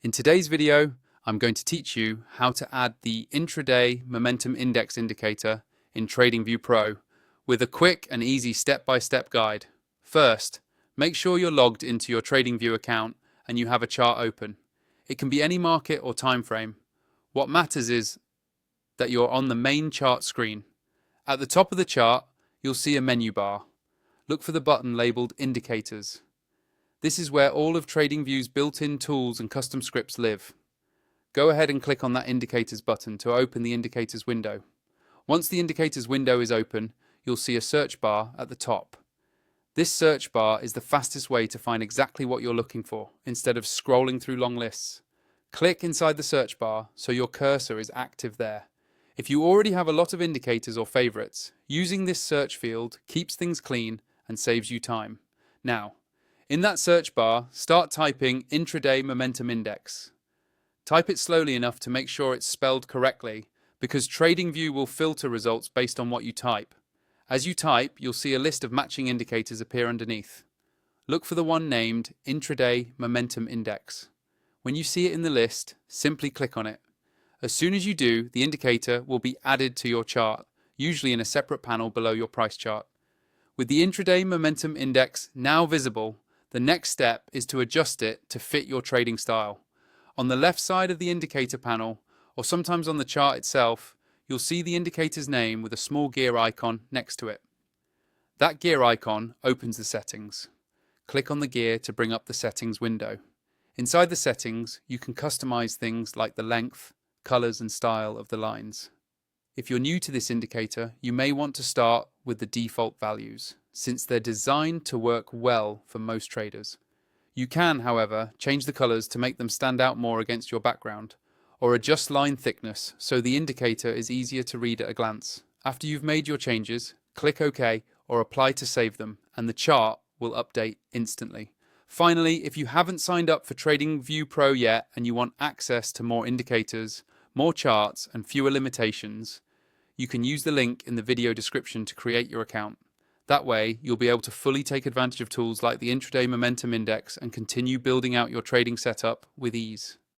In today's video, I'm going to teach you how to add the Intraday Momentum Index Indicator in TradingView Pro with a quick and easy step-by-step guide. First, make sure you're logged into your TradingView account and you have a chart open. It can be any market or time frame. What matters is that you're on the main chart screen. At the top of the chart, you'll see a menu bar. Look for the button labeled Indicators. This is where all of TradingView's built-in tools and custom scripts live. Go ahead and click on that Indicators button to open the Indicators window. Once the Indicators window is open, you'll see a search bar at the top. This search bar is the fastest way to find exactly what you're looking for, instead of scrolling through long lists. Click inside the search bar so your cursor is active there. If you already have a lot of indicators or favorites, using this search field keeps things clean and saves you time. Now, in that search bar, start typing Intraday Momentum Index. Type it slowly enough to make sure it's spelled correctly, because TradingView will filter results based on what you type. As you type, you'll see a list of matching indicators appear underneath. Look for the one named Intraday Momentum Index. When you see it in the list, simply click on it. As soon as you do, the indicator will be added to your chart, usually in a separate panel below your price chart. With the Intraday Momentum Index now visible, the next step is to adjust it to fit your trading style. On the left side of the indicator panel, or sometimes on the chart itself, you'll see the indicator's name with a small gear icon next to it. That gear icon opens the settings. Click on the gear to bring up the settings window. Inside the settings, you can customize things like the length, colors and style of the lines. If you're new to this indicator, you may want to start with the default values, since they're designed to work well for most traders. You can, however, change the colors to make them stand out more against your background, or adjust line thickness so the indicator is easier to read at a glance. After you've made your changes, click OK or apply to save them, and the chart will update instantly. Finally, if you haven't signed up for TradingView Pro yet and you want access to more indicators, more charts and fewer limitations, you can use the link in the video description to create your account. That way, you'll be able to fully take advantage of tools like the Intraday Momentum Index and continue building out your trading setup with ease.